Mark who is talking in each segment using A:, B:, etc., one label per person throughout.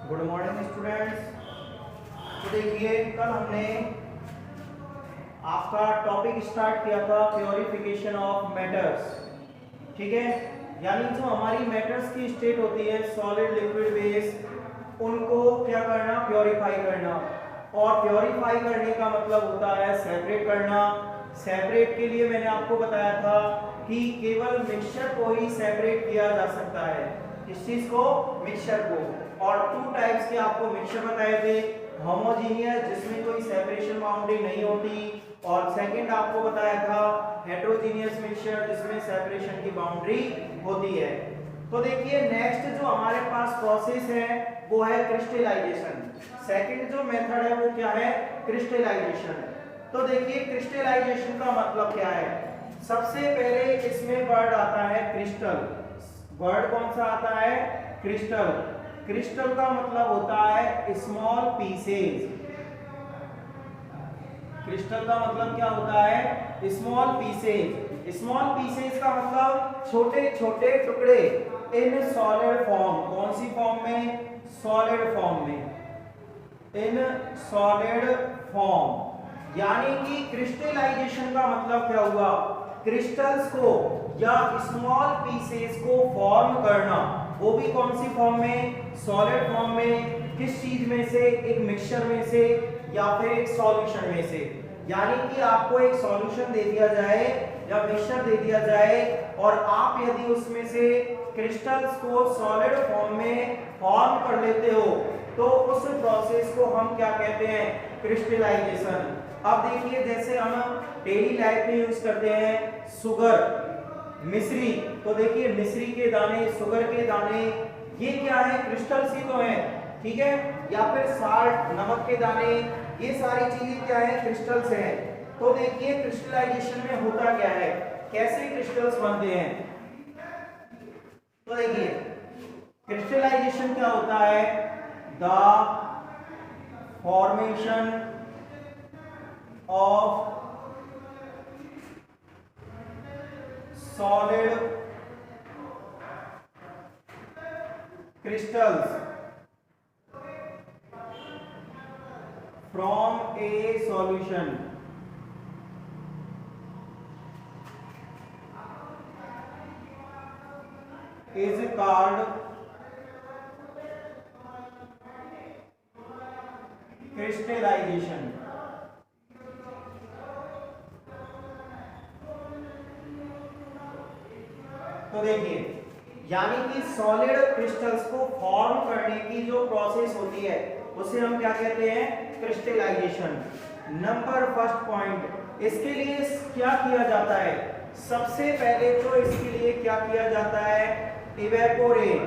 A: Good morning students. तो देखिए कल हमने आपका टॉपिक स्टार्ट किया था प्योरिफिकेशन ऑफ मैटर्स। ठीक है, यानी जो हमारी मैटर्स की स्टेट होती है सॉलिड लिक्विड बेस, उनको क्या करना, प्योरीफाई करना। और प्योरीफाई करने का मतलब होता है सेपरेट करना। सेपरेट के लिए मैंने आपको बताया था कि केवल मिक्सचर को ही सेपरेट किया जा सकता है। इस चीज को, मिक्सचर को। और टू टाइप्स के आपको मिक्सचर बताए थे, होमोजीनियस जिसमें कोई सेपरेशन बाउंड्री नहीं होती, और सेकंड आपको बताया था हेटेरोजीनियस मिक्सचर जिसमें सेपरेशन की बाउंड्री होती है। तो देखिए नेक्स्ट जो हमारे पास प्रोसेस है वो है क्रिस्टलाइजेशन। सेकंड जो मेथड है वो क्या है, क्रिस्टलाइजेशन। तो देखिए क्रिस्टलाइजेशन का मतलब क्या है। सबसे पहले इसमें वर्ड आता है क्रिस्टल। वर्ड कौन सा आता है, क्रिस्टल। क्रिस्टल का मतलब होता है स्मॉल पीसेस। क्रिस्टल का मतलब क्या होता है, स्मॉल पीसेस। स्मॉल पीसेस का मतलब छोटे छोटे टुकड़े इन सॉलिड फॉर्म। कौन सी फॉर्म में, सॉलिड फॉर्म में, इन सॉलिड फॉर्म। यानी कि क्रिस्टलाइजेशन का मतलब क्या हुआ, क्रिस्टल्स को या स्मॉल पीसेस को फॉर्म करना। वो भी कौन सी फॉर्म में, सॉलिड फॉर्म में। किस चीज में से, एक मिक्सचर में से या फिर एक सॉल्यूशन में से। यानी कि आपको एक सॉल्यूशन दे दिया जाए या मिक्सचर दे दिया जाए और आप यदि उसमें से क्रिस्टल्स को सॉलिड फॉर्म में फॉर्म कर लेते हो तो उस प्रोसेस को हम क्या कहते हैं, क्रिस्टलाइजेशन। अब देखिए जैसे हम डेली लाइफ में यूज करते हैं शुगर, मिश्री। तो देखिए मिश्री के दाने, शुगर के दाने, ये क्या है, क्रिस्टल्स ही तो हैं। ठीक है, या फिर साल्ट, नमक के दाने, ये सारी चीजें क्या है, क्रिस्टल्स हैं। तो देखिए क्रिस्टलाइजेशन में होता क्या है, कैसे क्रिस्टल्स बनते हैं। तो देखिए क्रिस्टलाइजेशन क्या होता है, the formation of solid crystals from a solution is called crystallization। तो देखिए यानी कि सॉलिड क्रिस्टल्स को फॉर्म करने की जो प्रोसेस होती है उसे हम क्या कहते हैं, क्रिस्टलाइजेशन। नंबर फर्स्ट पॉइंट, इसके लिए क्या किया जाता है, सबसे पहले तो इसके लिए क्या किया जाता है, इवेपोरेट।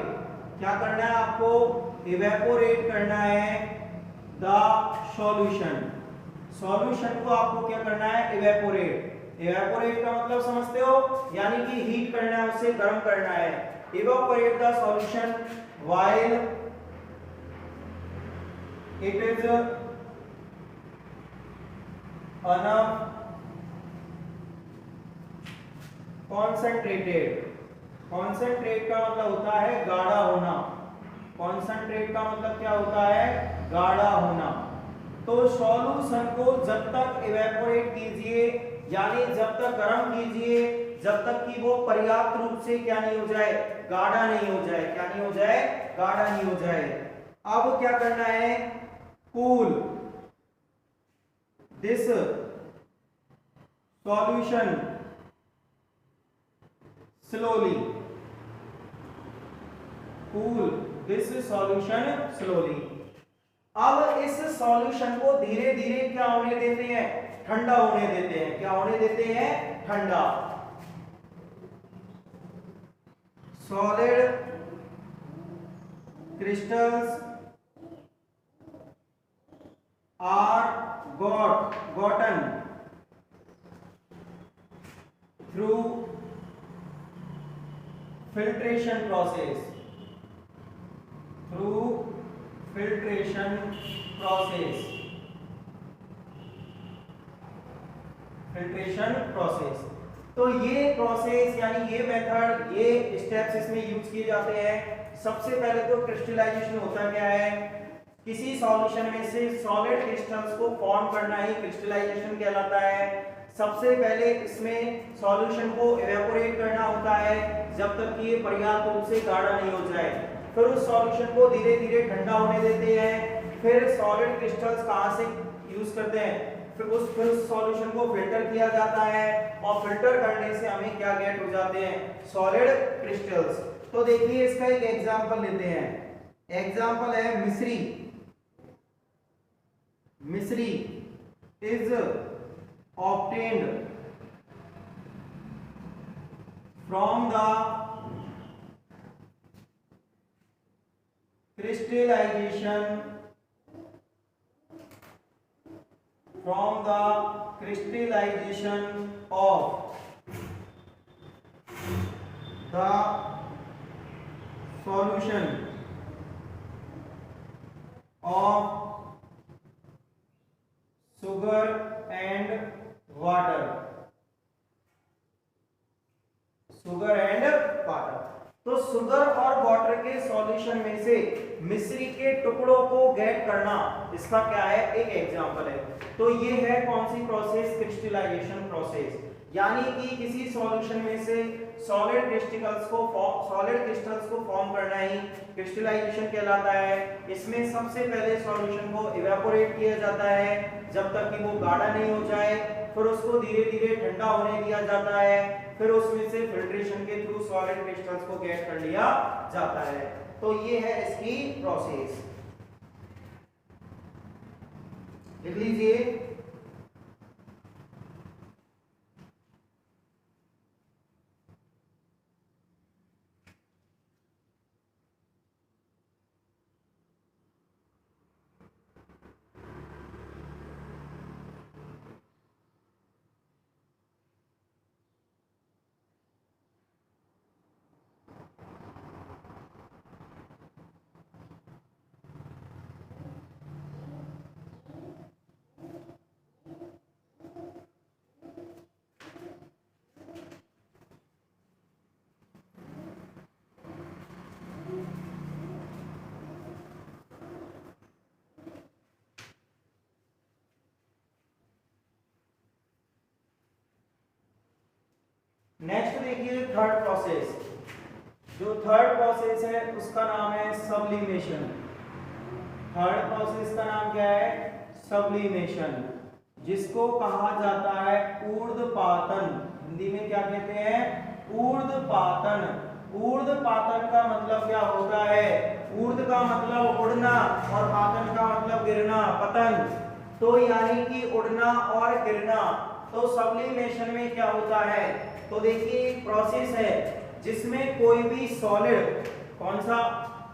A: क्या करना है आपको, इवेपोरेट करना है द सॉल्यूशन। सॉल्यूशन को आपको क्या करना है, इवेपोरेट। इवेपोरेट का मतलब समझते हो, यानी कि हीट करना है, उसे गर्म करना है। Evaporate the solution while it is enough concentrated. Concentrate का मतलब होता है गाढ़ा होना। कॉन्सेंट्रेट का मतलब क्या होता है, गाढ़ा होना। तो सॉल्यूशन को जब तक इवेपोरेट कीजिए, यानी जब तक गर्म कीजिए, जब तक कि वो पर्याप्त रूप से क्या नहीं हो जाए, गाढ़ा नहीं हो जाए। क्या नहीं हो जाए, गाढ़ा नहीं हो जाए। अब क्या करना है, cool this solution slowly. Cool this solution slowly. अब इस सॉल्यूशन को धीरे धीरे क्या होने देते हैं, ठंडा होने देते हैं। क्या होने देते हैं, ठंडा। Solid crystals are gotten through filtration process, through filtration process, filtration process. तो ये प्रोसेस यानी ये मेथड, ये स्टेप्स इसमें यूज किए जाते हैं सबसे पहले तो क्रिस्टलाइजेशन होता क्या है, किसी सॉल्यूशन में से सॉलिड क्रिस्टल्स को फॉर्म करना ही क्रिस्टलाइजेशन कहलाता है। सबसे पहले इसमें सॉल्यूशन को इवेपोरेट करना होता है जब तक कि ये पर्याप्त रूप से गाढ़ा नहीं हो जाए। फिर उस सॉल्यूशन को धीरे धीरे ठंडा होने देते हैं। फिर सॉलिड क्रिस्टल्स कहां से यूज करते हैं, फिर उस सॉल्यूशन को फिल्टर किया जाता है और फिल्टर करने से हमें क्या गेट हो जाते हैं, सॉलिड क्रिस्टल्स। तो देखिए इसका एक एग्जांपल लेते हैं। एग्जांपल है मिश्री। मिश्री is obtained from the crystallization of the solution of sugar and water. Sugar and water, तो शुगर और वाटर के सॉल्यूशन में से मिश्री के टुकड़ों को गेट करना इसका क्या है, एक एग्जांपल है। तो ये है कौन सी प्रोसेस, क्रिस्टलाइजेशन प्रोसेस। यानी कि किसी सॉल्यूशन में से सॉलिड क्रिस्टल्स को फॉर्म करना ही क्रिस्टलाइजेशन कहलाता है। इसमें सबसे पहले सॉल्यूशन को इवेपोरेट किया जाता है जब तक कि वो गाढ़ा नहीं हो जाए। फिर उसको धीरे धीरे ठंडा होने दिया जाता है। फिर उसमें से फिल्ट्रेशन के थ्रू सॉलिड क्रिस्टल्स को गेट कर लिया जाता है। तो ये है इसकी प्रोसेस, लिख लीजिए। नेक्स्ट देखिए थर्ड प्रोसेस। जो थर्ड प्रोसेस है उसका नाम है सब्लिमेशन। थर्ड प्रोसेस का नाम क्या है, सब्लिमेशन, जिसको कहा जाता है ऊर्ध्वपातन। हिंदी में क्या कहते हैं, ऊर्ध्वपातन। ऊर्ध्वपातन का मतलब क्या होता है, ऊर्ध्व का मतलब उड़ना और पातन का मतलब गिरना, पतन। तो यानी कि उड़ना और गिरना। तो सब्लिमेशन में क्या होता है, तो देखिए एक प्रोसेस है जिसमें कोई भी सॉलिड, कौन सा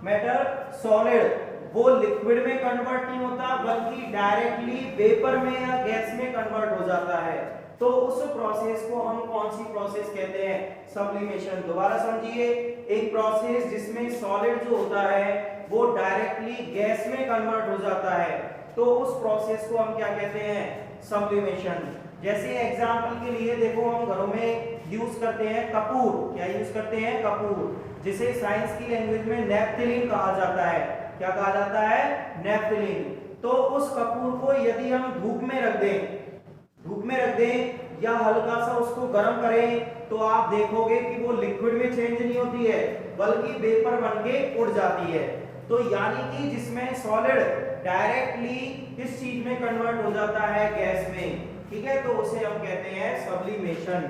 A: मैटर, सॉलिड, वो लिक्विड में कन्वर्ट नहीं होता बल्कि डायरेक्टली वेपर में या गैस में कन्वर्ट हो जाता है। तो उस प्रोसेस को हम कौन सी प्रोसेस कहते हैं, सब्लिमेशन। दोबारा समझिए, एक प्रोसेस जिसमें सॉलिड जो होता है वो डायरेक्टली गैस में कन्वर्ट हो जाता है, तो उस प्रोसेस को हम क्या कहते हैं, सब्लिमेशन। जैसे एग्जांपल के लिए देखो, हम घरों में यूज करते हैं कपूर। क्या यूज करते हैं, कपूर, जिसे साइंस की लैंग्वेज में नैप्थलीन कहा जाता है। क्या कहा जाता है, नैप्थलीन। तो उस कपूर को यदि हम धूप में रख दें या हल्का सा उसको गर्म करें, तो आप देखोगे कि वो लिक्विड में चेंज नहीं होती है बल्कि वेपर बन के उड़ जाती है। तो यानी कि जिसमें सॉलिड डायरेक्टली किस चीज में कन्वर्ट हो जाता है, गैस में, ठीक है, तो उसे हम कहते हैं sublimation.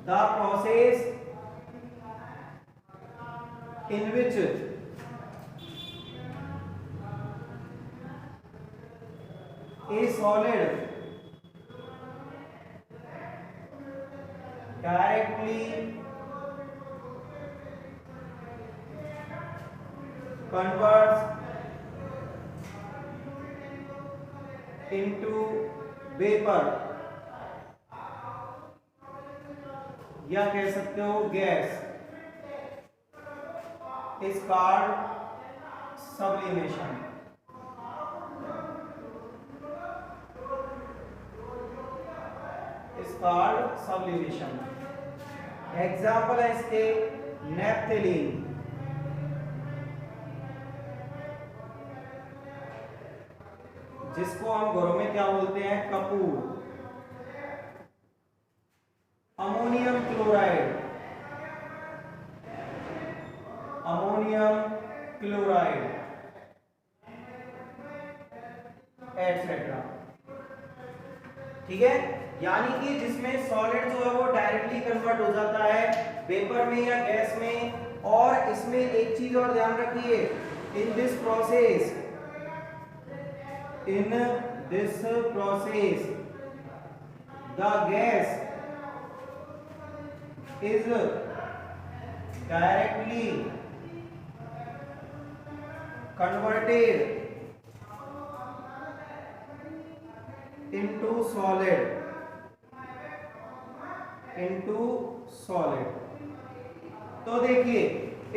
A: The process in which a solid directly converts into vapor या कह सकते हो gas, is called sublimation। is called sublimation। Example है इसके नेप्थलीन, जिसको हम घरों में क्या बोलते हैं, Kapoor. Ammonium chloride, ammonium chloride etcetera. ठीक है, यानी कि जिसमें सॉलिड जो है वो डायरेक्टली कन्वर्ट हो जाता है वेपर में या गैस में। और इसमें एक चीज और ध्यान रखिए, in this process the gas is directly converted into solid। तो देखिए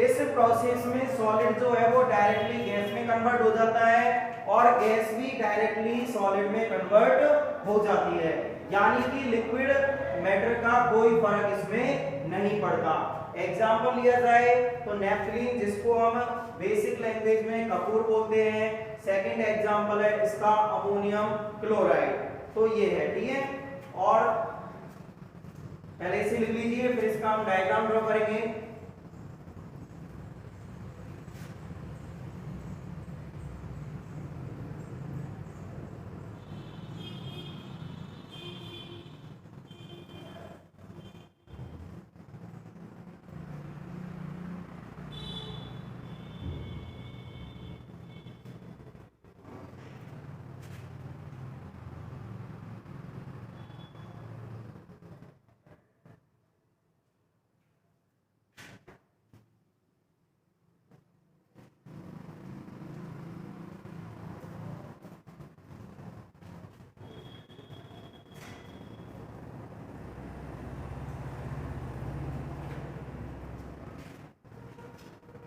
A: इस प्रोसेस में सॉलिड जो है वो डायरेक्टली गैस में कन्वर्ट हो जाता है और गैस भी डायरेक्टली सॉलिड में कन्वर्ट हो जाती है, यानी कि लिक्विड मैटर का कोई फर्क इसमें नहीं पड़ता। एग्जांपल लिया जाए तो नेफ्थलीन, जिसको हम बेसिक लैंग्वेज में कपूर बोलते हैं। सेकंड एग्जांपल है इसका अमोनियम क्लोराइड। तो ये है, ठीक है। और पहले इसे लिख लीजिए, फिर इसका हम डायग्राम ड्रॉ करेंगे।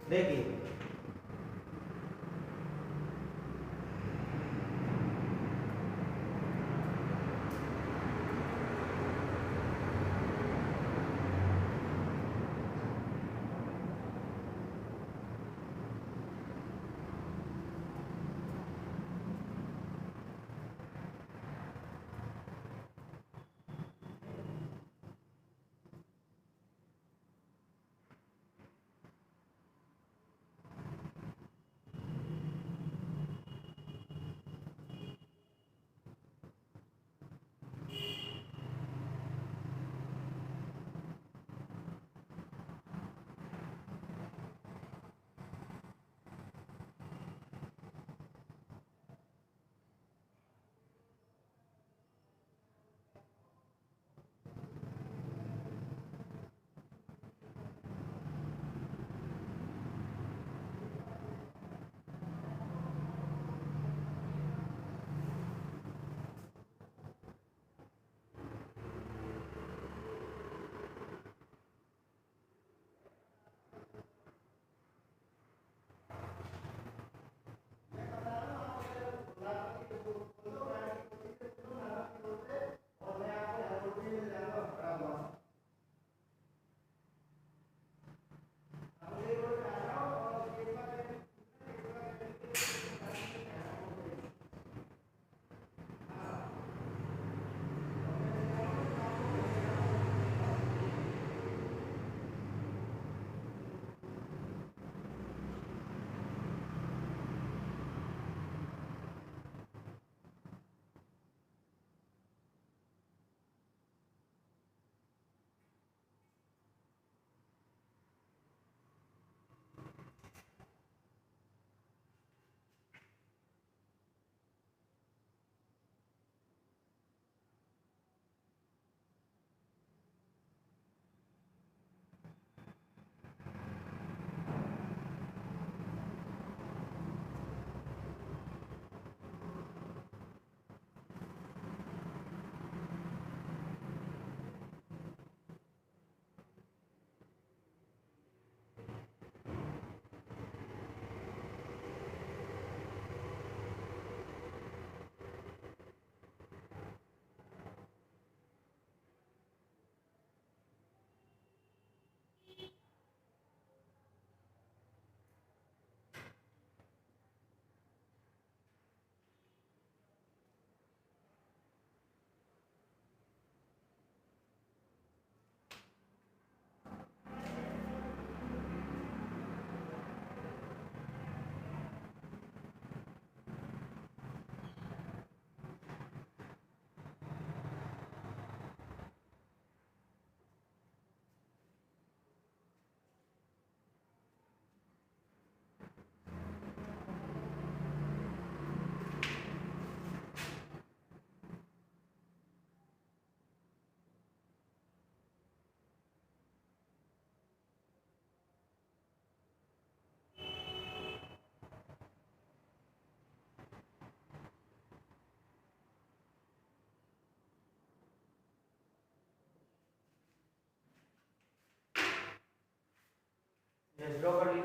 A: देखिए यस ड्रॉ कर